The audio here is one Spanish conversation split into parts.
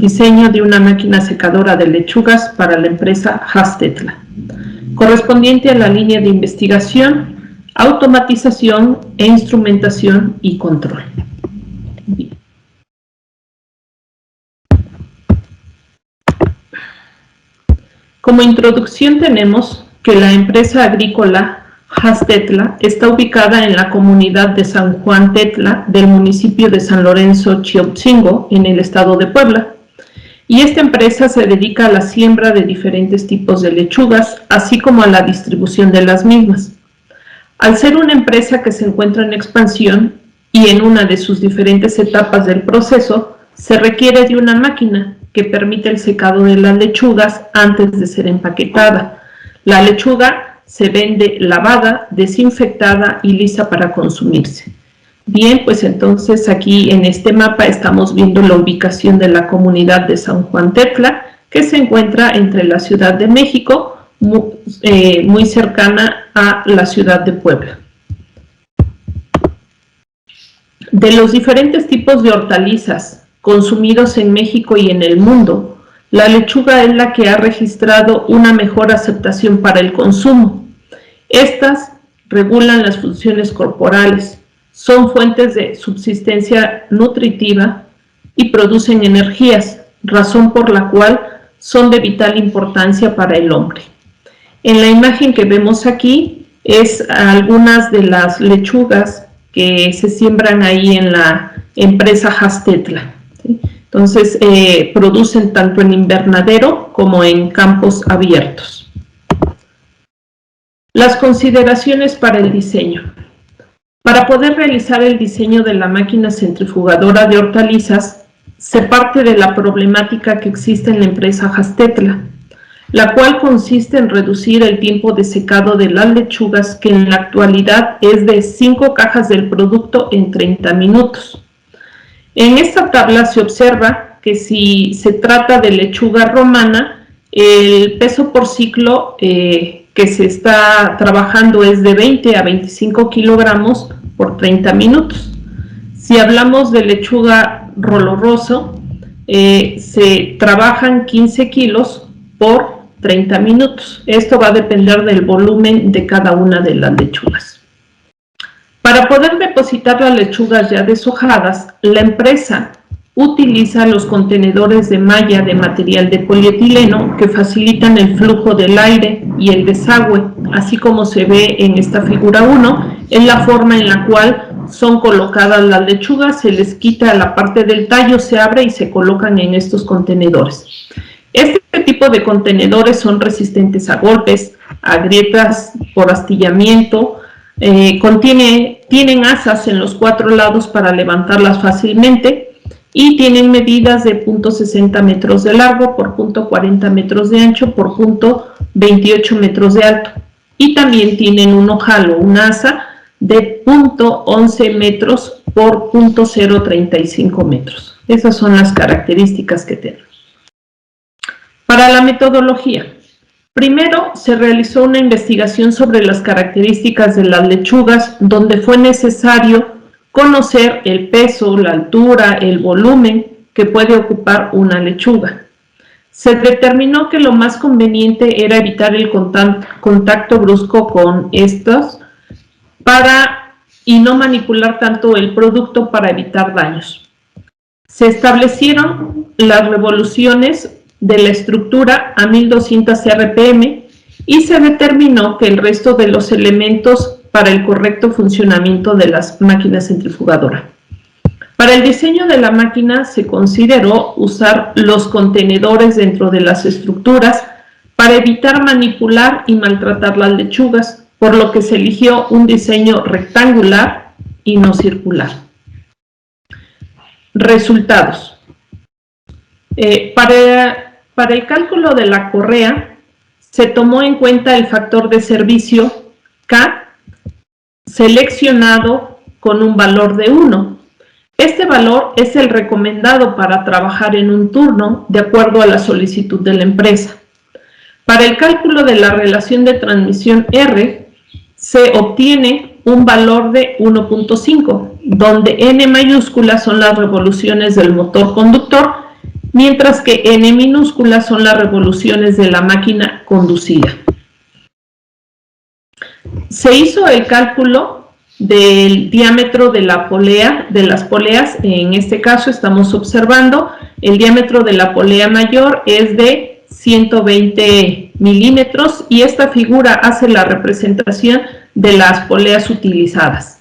diseño de una máquina secadora de lechugas para la empresa Hastetla, correspondiente a la línea de investigación, automatización e instrumentación y control. Bien. Como introducción tenemos que la empresa agrícola Hastetla está ubicada en la comunidad de San Juan Tetla del municipio de San Lorenzo Chiautzingo, en el estado de Puebla. Y esta empresa se dedica a la siembra de diferentes tipos de lechugas, así como a la distribución de las mismas. Al ser una empresa que se encuentra en expansión y en una de sus diferentes etapas del proceso, se requiere de una máquina que permite el secado de las lechugas antes de ser empaquetada. La lechuga se vende lavada, desinfectada y lista para consumirse. Bien, pues entonces aquí en este mapa estamos viendo la ubicación de la comunidad de San Juan Tetla, que se encuentra entre la Ciudad de México, muy cercana a la ciudad de Puebla. De los diferentes tipos de hortalizas consumidos en México y en el mundo, la lechuga es la que ha registrado una mejor aceptación para el consumo. Estas regulan las funciones corporales, son fuentes de subsistencia nutritiva y producen energías, razón por la cual son de vital importancia para el hombre. En la imagen que vemos aquí es algunas de las lechugas que se siembran ahí en la empresa Hastetla, ¿sí? Entonces, producen tanto en invernadero como en campos abiertos. Las consideraciones para el diseño. Para poder realizar el diseño de la máquina centrifugadora de hortalizas, se parte de la problemática que existe en la empresa Hastetla, la cual consiste en reducir el tiempo de secado de las lechugas, que en la actualidad es de 5 cajas del producto en 30 minutos. En esta tabla se observa que si se trata de lechuga romana, el peso por ciclo que se está trabajando es de 20 a 25 kilogramos por 30 minutos. Si hablamos de lechuga roloroso, se trabajan 15 kilos por 30 minutos. Esto va a depender del volumen de cada una de las lechugas. Para poder depositar las lechugas ya deshojadas, la empresa utiliza los contenedores de malla de material de polietileno que facilitan el flujo del aire y el desagüe, así como se ve en esta figura 1, es la forma en la cual son colocadas las lechugas, se les quita la parte del tallo, se abre y se colocan en estos contenedores. Este tipo de contenedores son resistentes a golpes, a grietas por astillamiento, tienen asas en los 4 lados para levantarlas fácilmente y tienen medidas de 0.60 metros de largo por 0.40 metros de ancho por 0.28 metros de alto. Y también tienen un ojal o una asa de 0.11 metros por 0.035 metros. Esas son las características que tenemos. Para la metodología. Primero, se realizó una investigación sobre las características de las lechugas, donde fue necesario conocer el peso, la altura, el volumen que puede ocupar una lechuga. Se determinó que lo más conveniente era evitar el contacto brusco con estos y no manipular tanto el producto para evitar daños. Se establecieron las revoluciones de la estructura a 1200 RPM y se determinó que el resto de los elementos para el correcto funcionamiento de las máquinas centrifugadoras. Para el diseño de la máquina se consideró usar los contenedores dentro de las estructuras para evitar manipular y maltratar las lechugas, por lo que se eligió un diseño rectangular y no circular. Resultados. Para el cálculo de la correa se tomó en cuenta el factor de servicio K seleccionado con un valor de 1. Este valor es el recomendado para trabajar en un turno de acuerdo a la solicitud de la empresa. Para el cálculo de la relación de transmisión R se obtiene un valor de 1.5, donde N mayúscula son las revoluciones del motor conductor mientras que n minúscula son las revoluciones de la máquina conducida. Se hizo el cálculo del diámetro de la polea, de las poleas. En este caso estamos observando el diámetro de la polea mayor es de 120 milímetros y esta figura hace la representación de las poleas utilizadas.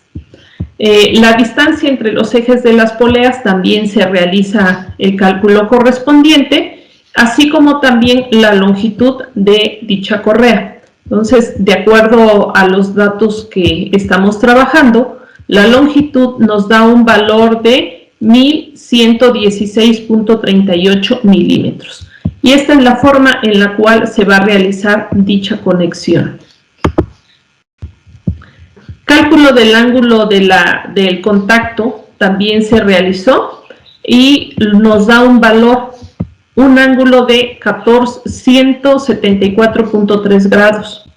La distancia entre los ejes de las poleas también se realiza el cálculo correspondiente, así como también la longitud de dicha correa. Entonces, de acuerdo a los datos que estamos trabajando, la longitud nos da un valor de 1116.38 milímetros. Y esta es la forma en la cual se va a realizar dicha conexión. Cálculo del ángulo del contacto también se realizó y nos da un valor, un ángulo de 174.3 grados.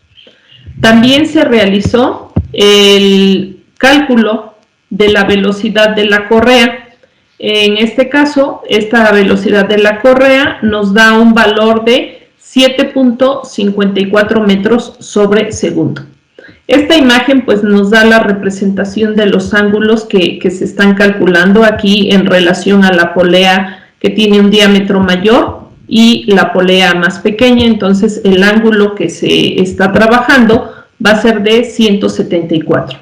También se realizó el cálculo de la velocidad de la correa. En este caso, esta velocidad de la correa nos da un valor de 7.54 metros sobre segundo. Esta imagen pues nos da la representación de los ángulos que se están calculando aquí en relación a la polea que tiene un diámetro mayor y la polea más pequeña. Entonces el ángulo que se está trabajando va a ser de 174.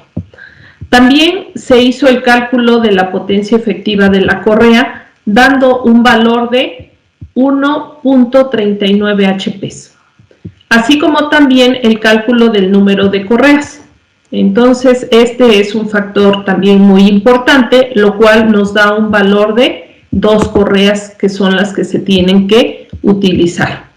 También se hizo el cálculo de la potencia efectiva de la correa dando un valor de 1.39 HP. Así como también el cálculo del número de correas. Entonces, este es un factor también muy importante, lo cual nos da un valor de 2 correas, que son las que se tienen que utilizar.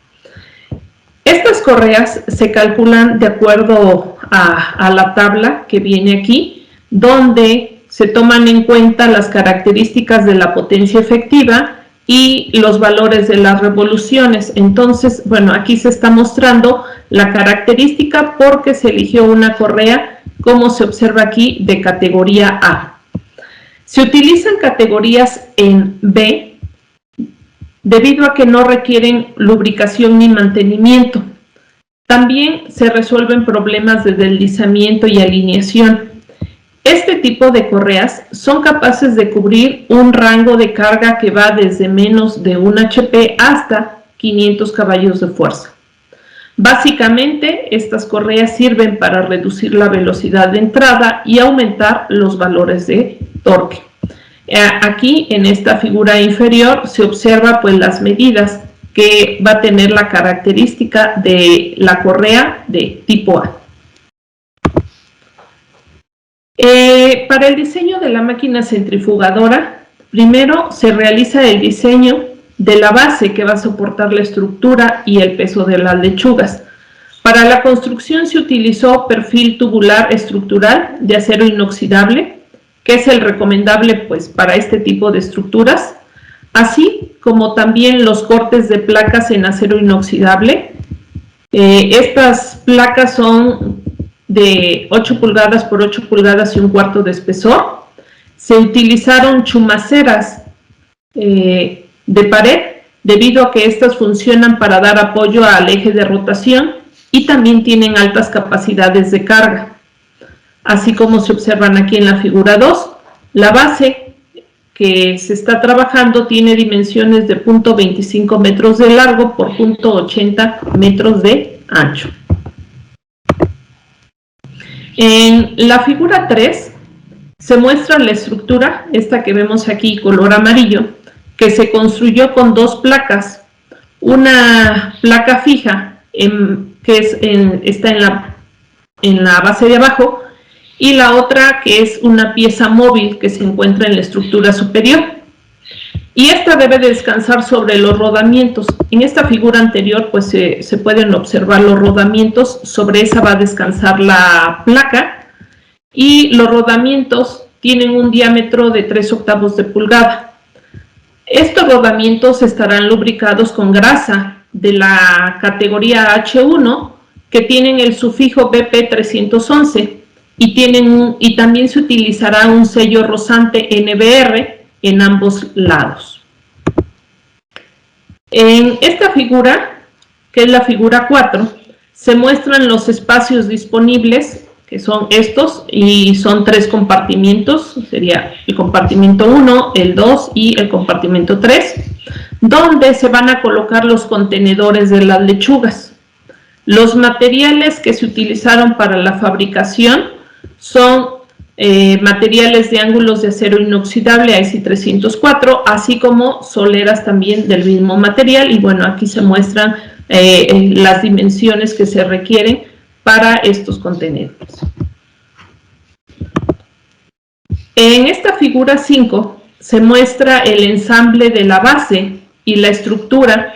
Estas correas se calculan de acuerdo a la tabla que viene aquí, donde se toman en cuenta las características de la potencia efectiva y los valores de las revoluciones. Entonces, bueno, aquí se está mostrando la característica porque se eligió una correa, como se observa aquí, de categoría A. Se utilizan categorías en B debido a que no requieren lubricación ni mantenimiento. También se resuelven problemas de deslizamiento y alineación. Este tipo de correas son capaces de cubrir un rango de carga que va desde menos de 1 HP hasta 500 caballos de fuerza. Básicamente, estas correas sirven para reducir la velocidad de entrada y aumentar los valores de torque. Aquí, en esta figura inferior, se observa pues las medidas que va a tener la característica de la correa de tipo A. Para el diseño de la máquina centrifugadora, primero se realiza el diseño de la base que va a soportar la estructura y el peso de las lechugas. Para la construcción se utilizó perfil tubular estructural de acero inoxidable, que es el recomendable pues para este tipo de estructuras, así como también los cortes de placas en acero inoxidable. Estas placas son de 8 pulgadas por 8 pulgadas y un cuarto de espesor. Se utilizaron chumaceras de pared debido a que estas funcionan para dar apoyo al eje de rotación y también tienen altas capacidades de carga. Así como se observan aquí en la figura 2, la base que se está trabajando tiene dimensiones de 0.25 metros de largo por 0.80 metros de ancho. En la figura 3 se muestra la estructura, esta que vemos aquí color amarillo, que se construyó con 2 placas, una placa fija que está en la base de abajo y la otra que es una pieza móvil que se encuentra en la estructura superior. Y esta debe descansar sobre los rodamientos. En esta figura anterior pues se pueden observar los rodamientos, sobre esa va a descansar la placa y los rodamientos tienen un diámetro de 3/8 de pulgada. Estos rodamientos estarán lubricados con grasa de la categoría H1 que tienen el sufijo BP311 y también se utilizará un sello rozante NBR en ambos lados. En esta figura, que es la figura 4, se muestran los espacios disponibles, que son estos, y son 3 compartimientos, sería el compartimento 1, el 2 y el compartimento 3, donde se van a colocar los contenedores de las lechugas. Los materiales que se utilizaron para la fabricación son materiales de ángulos de acero inoxidable IC 304, así como soleras también del mismo material, y bueno, aquí se muestran las dimensiones que se requieren para estos contenedores. En esta figura 5 se muestra el ensamble de la base y la estructura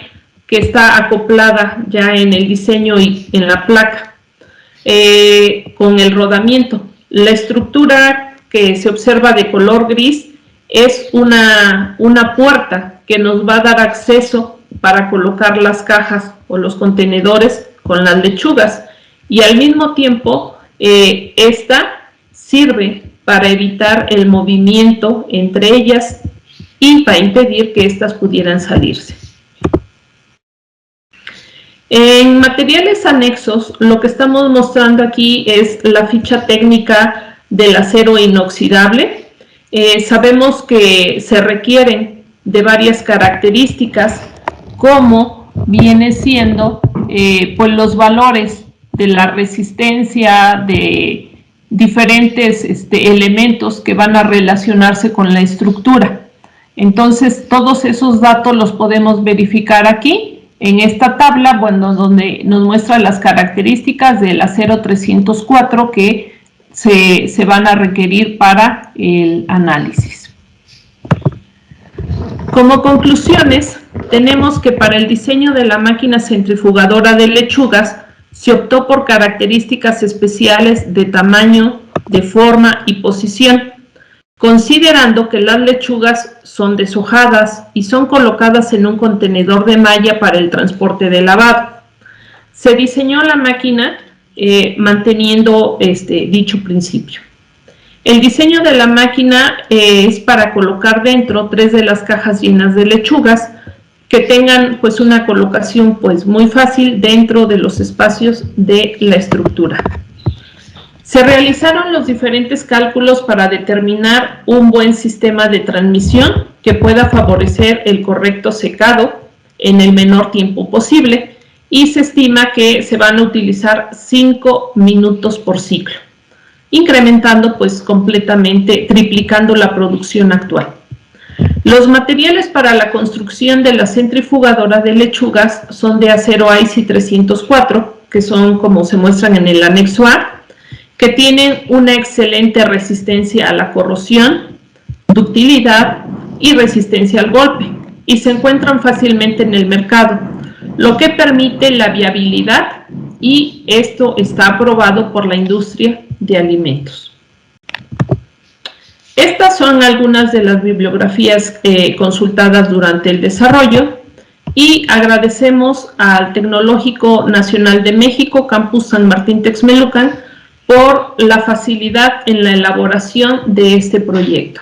que está acoplada ya en el diseño y en la placa con el rodamiento. La estructura que se observa de color gris es una puerta que nos va a dar acceso para colocar las cajas o los contenedores con las lechugas, y al mismo tiempo esta sirve para evitar el movimiento entre ellas y para impedir que éstas pudieran salirse. En materiales anexos, lo que estamos mostrando aquí es la ficha técnica del acero inoxidable. Sabemos que se requieren de varias características, como viene siendo pues los valores de la resistencia de diferentes elementos que van a relacionarse con la estructura. Entonces, todos esos datos los podemos verificar aquí en esta tabla, bueno, donde nos muestra las características del acero 304 que se van a requerir para el análisis. Como conclusiones, tenemos que para el diseño de la máquina centrifugadora de lechugas se optó por características especiales de tamaño, de forma y posición, considerando que las lechugas son deshojadas y son colocadas en un contenedor de malla para el transporte de lavado. Se diseñó la máquina manteniendo dicho principio. El diseño de la máquina es para colocar dentro 3 de las cajas llenas de lechugas que tengan pues una colocación pues muy fácil dentro de los espacios de la estructura. Se realizaron los diferentes cálculos para determinar un buen sistema de transmisión que pueda favorecer el correcto secado en el menor tiempo posible, y se estima que se van a utilizar 5 minutos por ciclo, incrementando pues completamente, triplicando la producción actual. Los materiales para la construcción de la centrifugadora de lechugas son de acero IC 304, que son como se muestran en el anexo A, que tienen una excelente resistencia a la corrosión, ductilidad y resistencia al golpe, y se encuentran fácilmente en el mercado, lo que permite la viabilidad, y esto está aprobado por la industria de alimentos. Estas son algunas de las bibliografías consultadas durante el desarrollo, y agradecemos al Tecnológico Nacional de México, Campus San Martín Texmelucan, por la facilidad en la elaboración de este proyecto.